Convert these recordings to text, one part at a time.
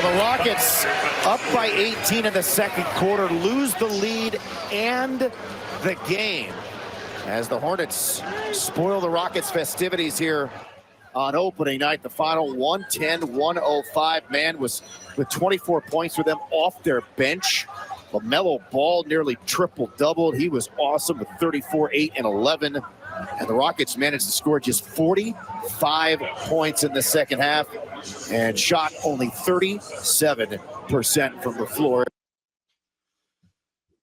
So the Rockets up by 18 in the second quarter, lose the lead and the game as the Hornets spoil the Rockets' festivities here on opening night. The final 110-105. Man was with 24 points for them off their bench. LaMelo Ball nearly triple-doubled. He was awesome with 34, 8, and 11. And the Rockets managed to score just 45 points in the second half and shot only 37% from the floor.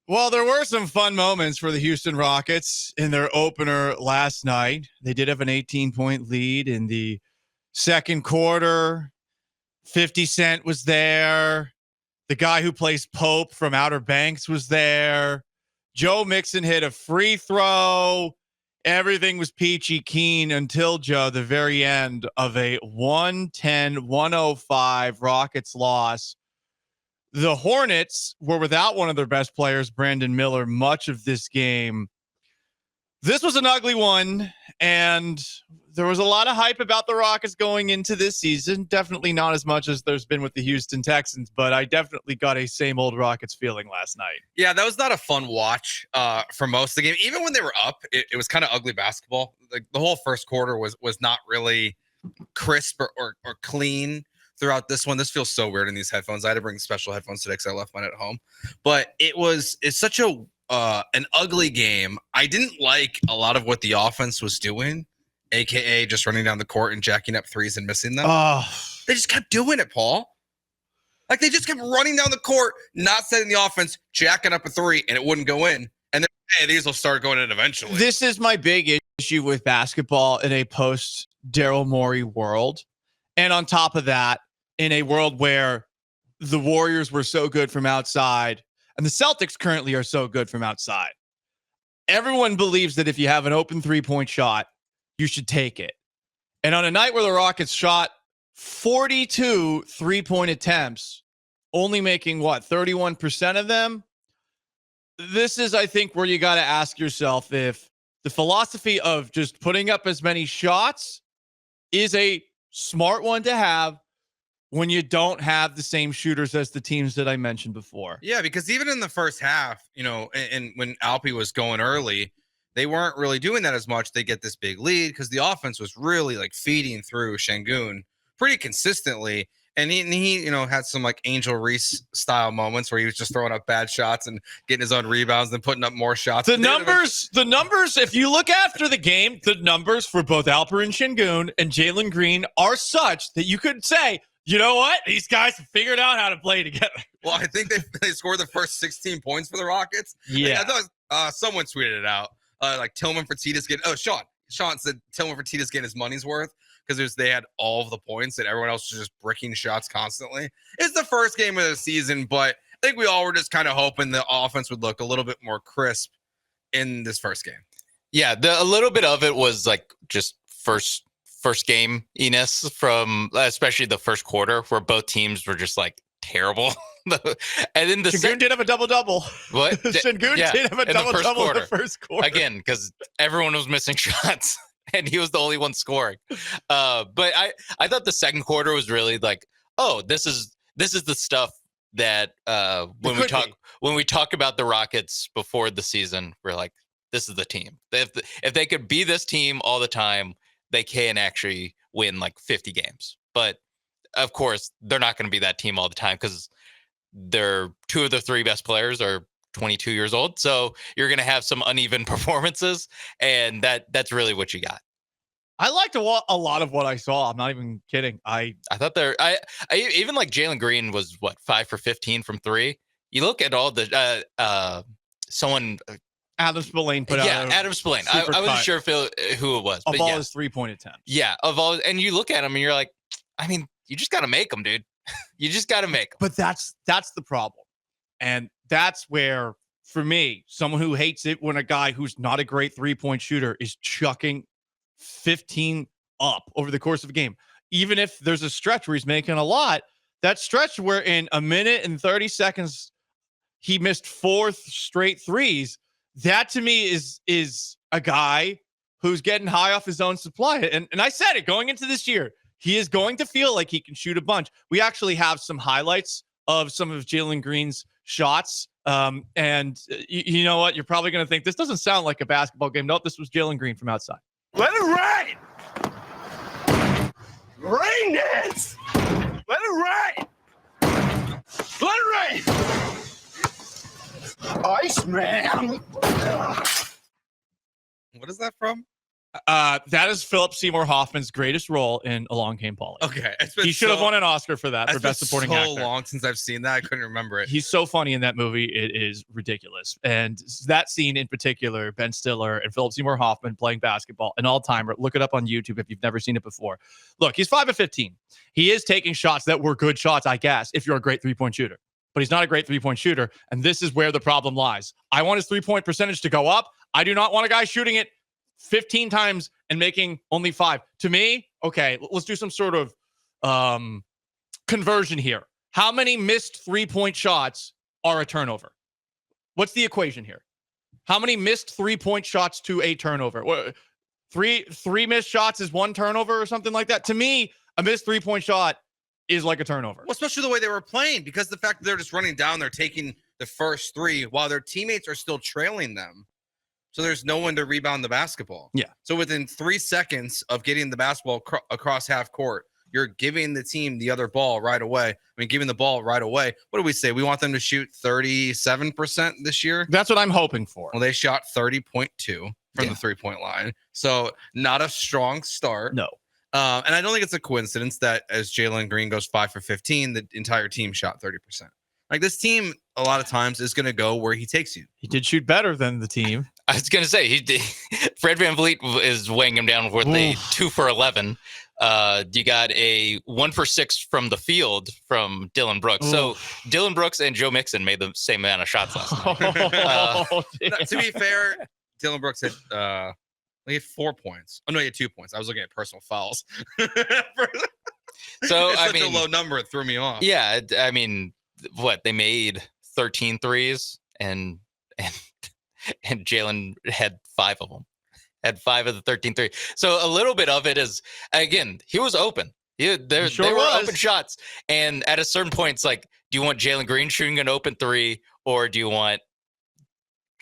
Well, there were some fun moments for the Houston Rockets in their opener last night. They did have an 18-point lead in the second quarter. 50 Cent was there. The guy who plays Pope from Outer Banks was there. Joe Mixon hit a free throw. Everything was peachy keen until, Joe, the very end of a 110-105 Rockets loss. The Hornets were without one of their best players, Brandon Miller, much of this game. This was an ugly one, and there was a lot of hype about the Rockets going into this season. Definitely not as much as there's been with the Houston Texans, but I definitely got a same old Rockets feeling last night. Yeah, that was not a fun watch for most of the game. Even when they were up, it was kind of ugly basketball. Like the whole first quarter was not really crisp or clean throughout this one. This feels so weird in these headphones. I had to bring special headphones today because I left mine at home. But it's such an ugly game. I didn't like a lot of what the offense was doing, aka just running down the court and jacking up threes and missing them. They just kept doing it, Paul. Like they just kept running down the court, not setting the offense, jacking up a three, and it wouldn't go in. And then hey, these will start going in eventually. This is my big issue with basketball in a post Daryl Morey world. And on top of that, in a world where the Warriors were so good from outside and the Celtics currently are so good from outside. Everyone believes that if you have an open three-point shot, you should take it. And on a night where the Rockets shot 42 three-point attempts, only making, 31% of them? This is, I think, where you got to ask yourself if the philosophy of just putting up as many shots is a smart one to have when you don't have the same shooters as the teams that I mentioned before. Yeah, because even in the first half, and when Alpi was going early, they weren't really doing that as much. They get this big lead because the offense was really like feeding through Şengün pretty consistently. And he had some like Angel Reese style moments where he was just throwing up bad shots and getting his own rebounds and putting up more shots. The numbers, if you look after the game, the numbers for both Alperen Şengün and Jalen Green are such that you could say, you know what? These guys have figured out how to play together. Well, I think they scored the first 16 points for the Rockets. Yeah. I thought someone tweeted it out. Like Tillman Fertitta's getting, Sean said Tillman Fertitta's getting his money's worth because they had all of the points and everyone else was just bricking shots constantly. It's the first game of the season, but I think we all were just kind of hoping the offense would look a little bit more crisp in this first game. Yeah, a little bit of it was like just first game-iness from especially the first quarter where both teams were just like terrible. And then Şengün did have a double-double. What? Şengün did have a double-double in the first quarter. Again, because everyone was missing shots and he was the only one scoring. But I thought the second quarter was really like, oh, this is the stuff that when we talk about the Rockets before the season, we're like, this is the team. If they could be this team all the time, they can actually win like 50 games. But of course, they're not going to be that team all the time because their two of the three best players are 22 years old. So you're going to have some uneven performances, and that's really what you got. I liked a lot of what I saw. I'm not even kidding. I thought I even like Jalen Green was 5 for 15 from three. You look at all the Adam Spillane put out. Yeah, Adam Spillane. I wasn't sure who it was. Of all his 3-point attempts. Yeah, and you look at him and you're like, I mean, you just got to make them, dude. You just got to make them. But that's the problem. And that's where, for me, someone who hates it when a guy who's not a great 3-point shooter is chucking 15 up over the course of a game. Even if there's a stretch where he's making a lot, that stretch where in a minute and 30 seconds, he missed 4 straight threes. That to me is a guy who's getting high off his own supply. And I said it going into this year, he is going to feel like he can shoot a bunch. We actually have some highlights of some of Jalen Green's shots. And you know what? You're probably going to think this doesn't sound like a basketball game. Nope, this was Jalen Green from outside. Let it rain! Rain dance! Let it rain! Let it rain! Iceman! What is that from? That is Philip Seymour Hoffman's greatest role in Along Came Polly. Okay, He should have won an Oscar for that, for Best Supporting Actor. It's been so long since I've seen that. I couldn't remember it. He's so funny in that movie. It is ridiculous. And that scene in particular, Ben Stiller and Philip Seymour Hoffman playing basketball, an all-timer. Look it up on YouTube if you've never seen it before. Look, he's 5 of 15. He is taking shots that were good shots, I guess, if you're a great three-point shooter. But he's not a great three-point shooter, and this is where the problem lies. I want his three-point percentage to go up. I do not want a guy shooting it 15 times and making only 5. To me, okay, let's do some sort of conversion here. How many missed three-point shots are a turnover? What's the equation here? How many missed three-point shots to a turnover? Three missed shots is 1 turnover or something like that? To me, a missed three-point shot is like a turnover. Well, especially the way they were playing, because the fact that they're just running down, they're taking the first 3 while their teammates are still trailing them. So there's no one to rebound the basketball. Yeah. So within 3 seconds of getting the basketball across half court, you're giving the team the other ball right away. I mean, giving the ball right away. What do we say? We want them to shoot 37% this year. That's what I'm hoping for. Well, they shot 30.2 from the 3-point line. So not a strong start. No. And I don't think it's a coincidence that as Jalen Green goes 5 for 15, the entire team shot 30%. Like, this team, a lot of times, is going to go where he takes you. He did shoot better than the team. I was gonna say he did. Fred VanVleet is weighing him down with a 2 for 11. You got a 1 for 6 from the field from Dylan Brooks. So Dylan Brooks and Joe Mixon made the same amount of shots last night. To be fair, Dylan Brooks had he had 4 points. Oh no, he had 2 points. I was looking at personal fouls. So it's I such mean, a low number. It threw me off. Yeah, I mean, what they made 13 threes and Jalen had 5 of them. Had 5 of the 13 3. So a little bit of it is, again, he was open. They were open shots. And at a certain point, it's like, do you want Jalen Green shooting an open 3, or do you want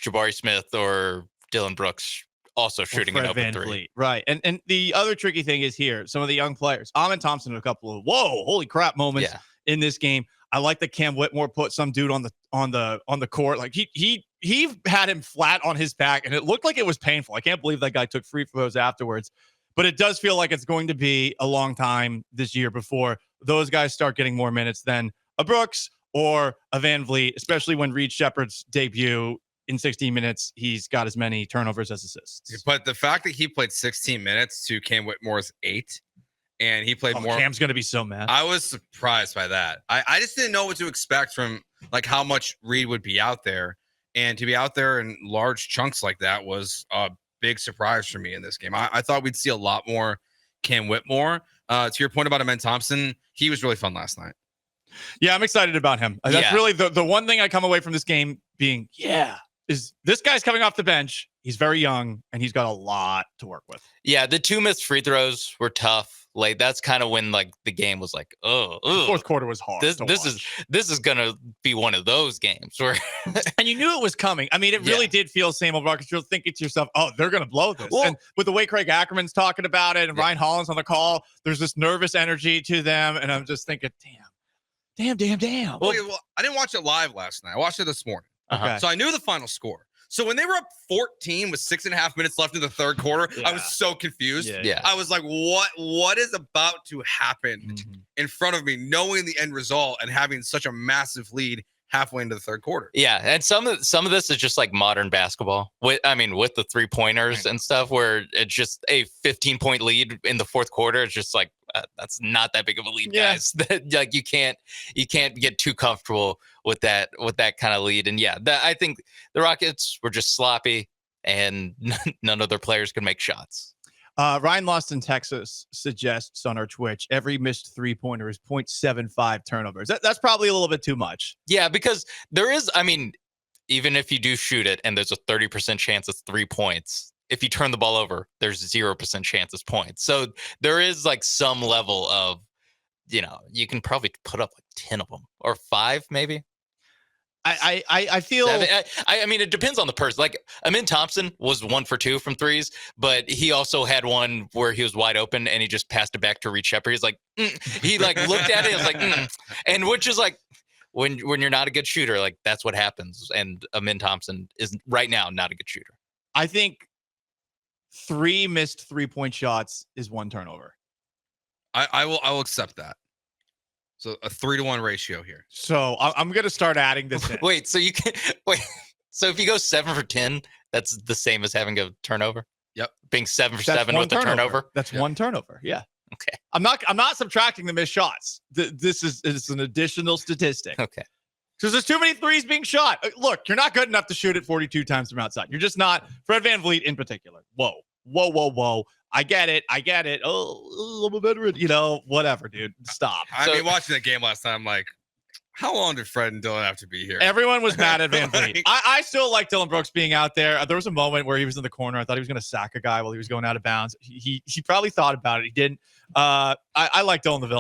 Jabari Smith or Dylan Brooks also shooting an open 3? Right. And the other tricky thing is here, some of the young players. Amin Thompson had a couple of holy crap moments in this game. I like that Cam Whitmore put some dude on the court. Like he had him flat on his back, and it looked like it was painful. I can't believe that guy took free throws afterwards. But it does feel like it's going to be a long time this year before those guys start getting more minutes than a Brooks or a VanVleet, especially when Reed Shepherd's debut in 16 minutes, he's got as many turnovers as assists. But the fact that he played 16 minutes to Cam Whitmore's 8, and he played more. Cam's going to be so mad. I was surprised by that. I just didn't know what to expect from, like, how much Reed would be out there. And to be out there in large chunks like that was a big surprise for me in this game. I thought we'd see a lot more Cam Whitmore. To your point about Amin Thompson, he was really fun last night. Yeah, I'm excited about him. That's really the one thing I come away from this game being, is this guy's coming off the bench. He's very young, and he's got a lot to work with. Yeah, the 2 missed free throws were tough. Like, that's kind of when, like, the game was like, the fourth quarter was hard. This is gonna be one of those games where and you knew it was coming. I mean, it really did feel same old Marcus. You're thinking to yourself, oh, they're gonna blow this. Well, and with the way Craig Ackerman's talking about it and Ryan Hollins on the call, there's this nervous energy to them, and I'm just thinking, damn. Well, I didn't watch it live last night. I watched it this morning. Okay. So I knew the final score. So when they were up 14 with 6.5 minutes left in the third quarter, I was so confused. Yeah. I was like, what is about to happen in front of me, knowing the end result and having such a massive lead halfway into the third quarter? Yeah, and some of this is just like modern basketball. With the 3-pointers and stuff, where it's just a 15-point lead in the fourth quarter. It's just like, that's not that big of a lead, guys. Like, you can't get too comfortable with that kind of lead. And I think the Rockets were just sloppy, and none of their players could make shots. Ryan Lost in Texas suggests on our Twitch, every missed 3-pointer is 0.75 turnovers. That's probably a little bit too much. Yeah, because there is, I mean, even if you do shoot it and there's a 30% chance it's 3 points, if you turn the ball over, there's 0% chance of points. So there is like some level of, you can probably put up like 10 of them or 5 maybe. I feel 7. I mean, it depends on the person. Like Amin Thompson was 1 for 2 from threes, but he also had one where he was wide open and he just passed it back to Reed Shepherd. He's like, he like looked at it and was like, and which is like, when you're not a good shooter, like that's what happens. And Amin Thompson is right now not a good shooter. I think 3 missed 3-point shots is 1 turnover. I will accept that. So a 3-to-1 ratio here. So I'm gonna start adding this in. Wait, so you can wait. So if you go 7 for 10, that's the same as having a turnover. Yep. Being 7 for That's 7 one with a turnover. That's Yep. 1 turnover. Yeah. Okay. I'm not subtracting the missed shots. This is an additional statistic. Okay. Because there's too many threes being shot. Look, you're not good enough to shoot it 42 times from outside. You're just not. Fred VanVleet in particular. Whoa. I get it. Oh, I'm a veteran. Whatever, dude. Stop. I mean, watching the game last night, I'm like, how long did Fred and Dylan have to be here? Everyone was mad at VanVleet. I still like Dylan Brooks being out there. There was a moment where he was in the corner. I thought he was going to sack a guy while he was going out of bounds. He probably thought about it. He didn't. I like Dylan the Villain.